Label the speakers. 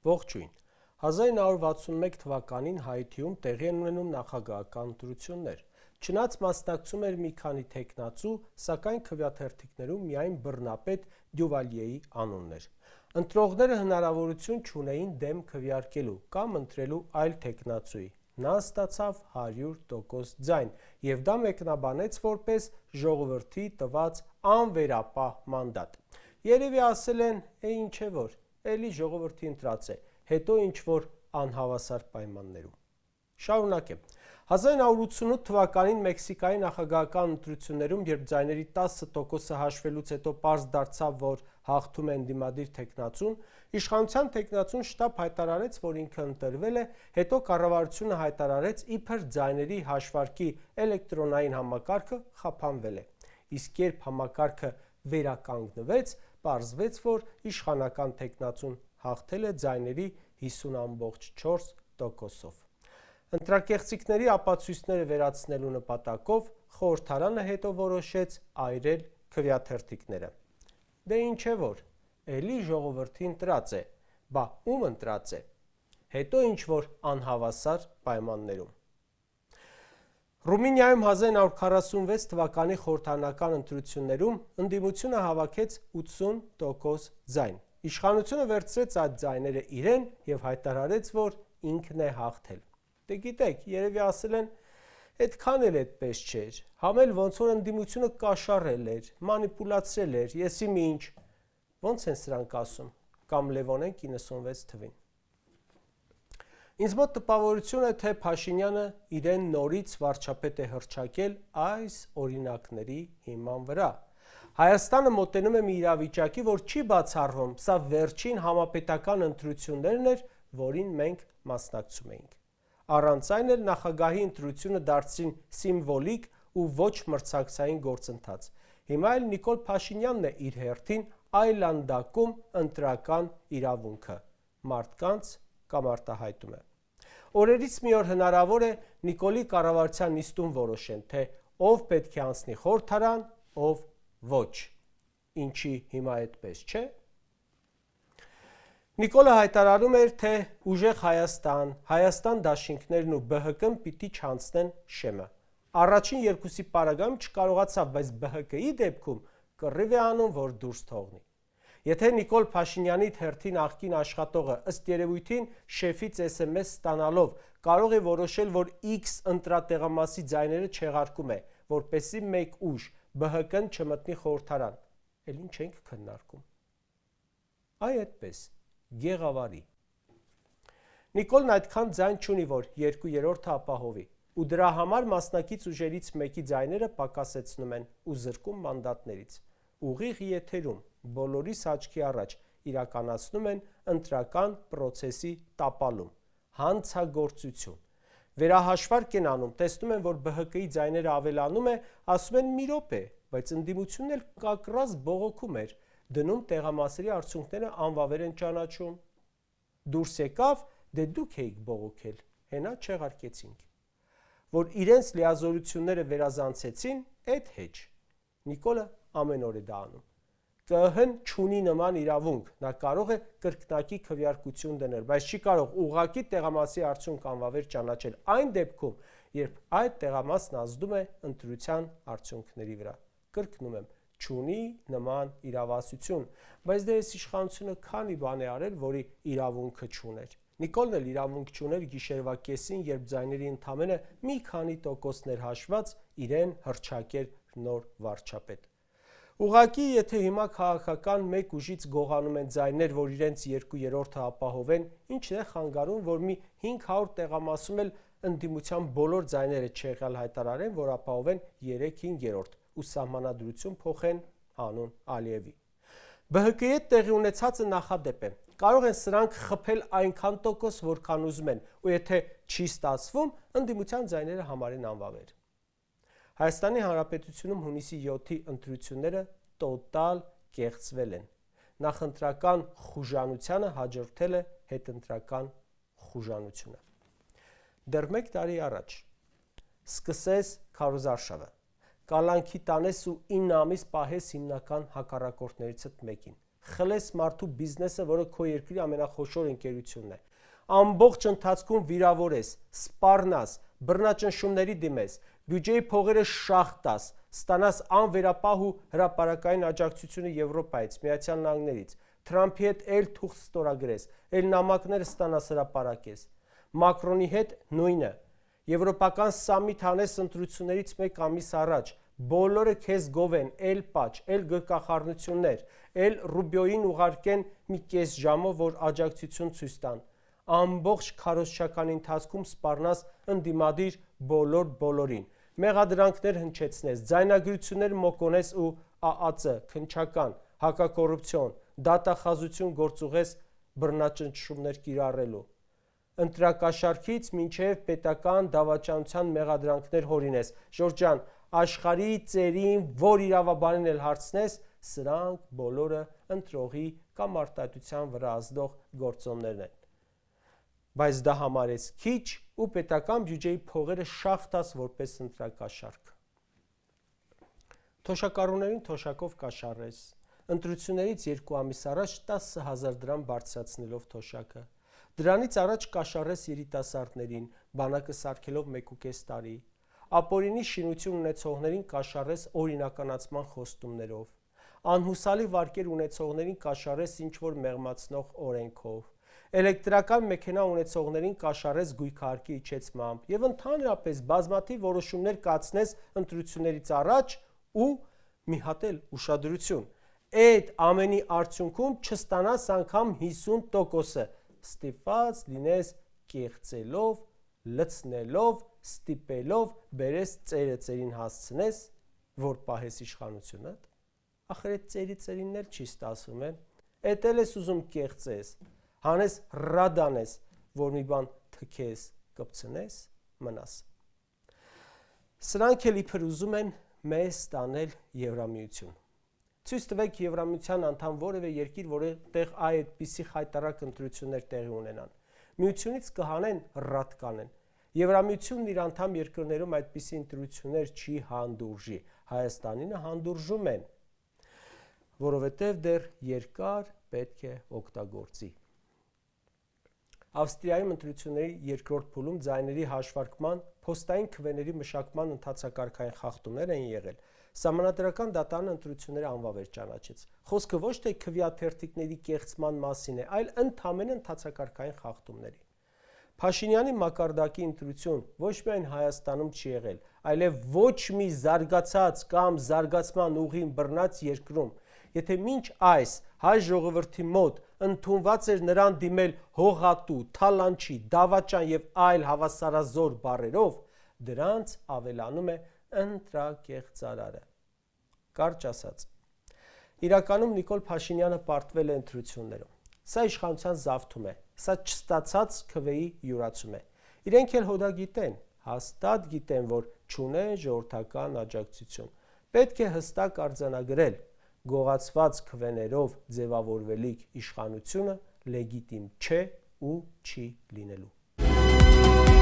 Speaker 1: Ողջույն։ 1961 թվականին Հայիթիում տեղի են ունենում նախագահական ընտրություններ։ Չնայած մասնակցում էր մի քանի թեկնածու, սակայն քվեաթերթիկներում միայն բռնապետ Դյուվալիեի անունն էր։ Ընտրողները հնարավորություն չունեին դեմ քվեարկելու կամ ընտրելու այլ թեկնածուի։ Նա ստացավ 100% ձայն և դա մեկնաբանեց որպես ժողովրդի տված անվերապահ մանդատ։ Երևի ասել են, ինչ է որ, էլի ժողովրդի ընտրած է, հետո ինչ-որ անհավասար պայմաններում։ Շարունակեմ։ 1988 թվականին Մեքսիկայի նախագահական ընտրություններում, երբ ձայների 10%-ը հաշվելուց հետո պարզ դարձավ, որ հաղթում է ընդդիմադիր թեկնածուն, իշխանության թեկնածուն շտապ հայտարարեց, որ ինքը ընտրվել է, հետո կառավարությունը հայտարարեց, իբր ձայների հաշվարկի էլեկտրոնային համակարգը խափանվել է։ Իսկ երբ համակարգը վերականգնվեց, պարզվեց, որ իշխանական թեկնածուն հաղթել է ձայների 50.4%-ով։ Ընտրակեղծիքների ապացույցները վերացնելու նպատակով խորհրդարանը հետո որոշեց այրել քվեաթերթիկները։ Դե ինչ է որ, էլի ժողովրդի ընտրած է, բա ում ընտրած է, հետո ինչ-որ անհավասար պայմաններում։ Ռումինիայում 1946 թվականի խորհրդարանական ընտրություններում ընդդիմությունը հավաքեց 80% ձայն։ Իշխանությունը վերցրեց այդ ձայները իրեն և հայտարարեց, որ ինքն է հաղթել։ Դե գիտեք, երևի ասել են, այդքան էլ այդպես չէր, համ էլ ոնց որ ընդդիմությունը կաշառել էր, մանիպուլացրել էր, եսի մի ինչ, ոնց են սրանք ասում, կամ Լևոնեն 96 թվին։ Ինձ մոտ տպավորություն է, թե Փաշինյանը իրեն նորից վարչապետ է հռչակել այս օրինակների հիման վրա։ Հայաստանը մոտենում է մի իրավիճակի, որ չի բացառվում, սա վերջին համապետական ընտրություններն էր, որին մենք մասնակցում էինք։ Առանց այն էլ նախագահի ընտրությունը դարձրին սիմվոլիկ ու ոչ մրցակցային գործընթաց։ Հիմա էլ Նիկոլ Փաշինյանն է իր հերթին այլանդակում ընտրական իրավունքը, մարդկանց կամարտահայտում է։ Օրերից մի օր հնարավոր է Նիկոլի կառավարության նիստում որոշեն, թե ով պետք է անցնի խորհրդարան, ով ոչ։ Ինչի հիմա այդպես չէ։ Նիկոլը հայտարարում էր, թե ուժեղ Հայաստան դաշինքներն ու ԲՀԿ-ն պիտի չանցնեն շեմը։ Առաջին երկուսի պարագայում չկարողացավ, բայց ԲՀԿ-ի դեպքում կռիվ է անում, որ դուրս թողնի։ Եթե Նիկոլ Փաշինյանի հերթի նախկին աշխատողը ըստ երևույթին շեֆից SMS ստանալով կարող է որոշել, որ X ընտրատեղամասի ձայները չեղարկում է, որպեսզի մեկ ուժ ԲՀԿ-ն չմտնի խորհրդարան, էլ ինչ ենք քննարկում։ Այ այդպես, գեղավարի։ Նիկոլն այդքան ձայն չունի, որ 2/3-ը ապահովի, ու դրա համար մասնակից ուժերից մեկի ձայները պակասեցնում են ու զրկում մանդատներից։ Ուղիղ եթերում, բոլորիս աչքի առաջ իրականացնում են ընտրական պրոցեսի տապալում, հանցագործություն։ Վերահաշվարկ են անում, տեսնում են, որ ԲՀԿ-ի ձայները ավելանում է, ասում են մի րոպե, բայց ընդդիմությունն էլ կակռած բողոքում էր, դնում տեղամասերի արդյունքները անվավեր են ճանաչում։ Դուրս եկավ, դե դուք էիք բողոքել, հենա չեղարկեցինք։ Որ իրենց լիազորությունները վերազանցեցին, էդ հեչ։ Նիկոլը ամեն օր է դա անում։ ԿԸՀ-ն չունի նման իրավունք, նա կարող է կրկնակի քվեարկություն դնել, բայց չի կարող ուղղակի տեղամասի արդյունք անվավեր ճանաչել այն դեպքում, երբ այդ տեղամասն ազդում է ընտրության արդյունքների վրա։ Կրկնում եմ, չունի նման իրավասություն, բայց դե այս իշխանությունը քանի բան է արել, որի իրավունքը չուներ։ Նիկոլն էլ իրավունք չուներ գիշերվա կեսին, երբ ձայների ընդամենը մի քանի տոկոսներ հաշված իրեն հռչակեր նոր վարչապետ։ Ուղղակի, եթե հիմա քաղաքական մեկ ուժից գողանում են ձայներ, որ իրենց 2/3-ը ապահովեն, ինչն է խանգարում, որ մի 500 տեղամասում էլ ընդդիմության բոլոր ձայները չեղյալ հայտարարեն, որ ապահովեն 3/5 ու սահմանադրություն փոխեն հանուն Ալիևի։ ԲՀԿ-ի հետ տեղի ունեցածը նախադեպ է։ Կարող են սրանք խփել այնքան տոկոս, որքան ուզում են, ու եթե չի ստացվում, ընդդիմության ձայները համարեն անվավեր։ Հայաստանի Հանրապետությունում հունիսի 7-ի ընտրությունները տոտալ կեղծվել են։ Նախընտրական խուժանությանը հաջորդել է հետընտրական խուժանությունը։ Դեռ 1 տարի առաջ սկսես քարոզարշավը, կալանքի տանես ու 9 ամիս պահես հիմնական հակառակորդներիցդ մեկին, խլես մարդու բիզնեսը, որը քո երկրի ամենախոշոր ընկերությունն է։ Ամբողջ ընթացքում վիրավորես, սպառնաս, բռնաճնշումների դիմես, բյուջեի փողերը շահ տաս, ստանաս անվերապահ ու հրապարակային աջակցությունը Եվրոպայից, Միացյալ Նահանգներից, Թրամփի հետ էլ թուղթ ստորագրես, էլ նամակներ ստանաս հրապարակես։ Մակրոնի հետ նույնը։ Եվրոպական սամիթ անես ընտրություններից մեկ ամիս առաջ, բոլորը քեզ գովեն, էլ պաչ, էլ գրկախառնություններ, էլ Ռուբիոյին ուղարկեն մի կես ժամով, որ աջակցություն ցույց տան։ Ամբողջ քարոզչականի ընթացքում սպառնաս ընդդիմադիր բոլորին, մեղադրանքներ հնչեցնես, ձայնագրություններ մոկոնես ու ԱԱԾ, քննչական, հակակոռուպցիոն, դատախազություն գործուղես բռնաճնշումներ կիրառելու։ Ընտրակաշառքից մինչև պետական դավաճանության մեղադրանքներ հորինես։ Ժորժ ջան, աշխարհի ծերին, որ իրավաբանին էլ հարցնես, սրանք բոլորը ընտրողի կամ արտահայտության վրա ազդող գործոններ են։ Բայց դա համարես քիչ ու պետական բյուջեի փողերը շահ տաս որպես ընտրակաշառք։ Թոշակառուներին թոշակով կաշառես։ Ընտրություններից 2 ամիս առաջ 10,000 դրամ բարձրացնելով թոշակը։ Դրանից առաջ կաշառես երիտասարդներին, բանակը սարքելով 1.5 տարի։ Ապօրինի շինություն ունեցողներին կաշառես օրինականացման խոստումներով։ Անհուսալի վարկեր ունեցողներին կաշառես ինչ-որ մեղմացնող օրենքով։ Էլեկտրական մեքենա ունեցողներին կաշառես գույքահարկի իջեցմամբ եւ ընդհանրապես բազմաթիվ որոշումներ կացնես ընտրություններից առաջ ու մի հատ էլ ուշադրություն։ Այդ ամենի արդյունքում չստանաս անգամ 50%-ը, ստիպված լինես կեղծելով, լցնելով, ստիպելով բերես ծերին հասցնես, որ պահես իշխանությունդ։ Ախր այդ ծերին էլ չի ստասվում, էդ էլ ես ուզում կեղծես, հանես ռադանես, որ մի բան թքես, կպցնես, մնաս։ Սրանք էլ իբր ուզում են մեզ տանել Եվրամիություն։ Ցույց տվեք Եվրամիության անդամ որևէ երկիր, որտեղ այդպիսի խայտառակ ընտրություններ տեղի ունենան։ Միությունից կհանեն, ռադ կանեն։ Եվրամիությունն իր անդամ երկրներում այդպիսի ընտրություններ չի հանդուրժի։ Հայաստանինը հանդուրժում են, որովհետև դեռ երկար պետք է օգտագործի։ Ավստրիայում ընտրությունների երկրորդ փուլում ձայների հաշվարկման, փոստային քվեների մշակման ընթացակարգային խախտումներ են եղել։ Սահմանադրական դատարանը ընտրությունները անվավ էր ճանաչեց։ Խոսքը ոչ թե քվեաթերթիկների կեղծման մասին է, այլ ընդամենը ընթացակարգային խախտումների։ Փաշինյանի մակարդակի ընտրություն ոչ միայն Հայաստանում չի եղել, այլև ոչ մի զարգացած կամ զարգացման ուղին բռնած երկրում։ Եթե մինչ այս հայ ժողովրդի մոտ ընդունված էր նրան դիմել հողատու, թալանչի, դավաճան եւ այլ հավասարազոր բառերով, դրանց ավելանում է ընտրակեղծարարը։ Կարճ ասած, իրականում Նիկոլ Փաշինյանը պարտվել է ընտրություններում։ Սա իշխանության զավթում է, սա չստացած քվեի յուրացում է։ Իրենք էլ հոդա գիտեն, հաստատ գիտեն, որ չունեն ժողովրդական աջակցություն։ Պետք է հստակ արձանագրել, գողացված քվեներով ձևավորվելիք իշխանությունը լեգիտիմ չէ ու չի լինելու։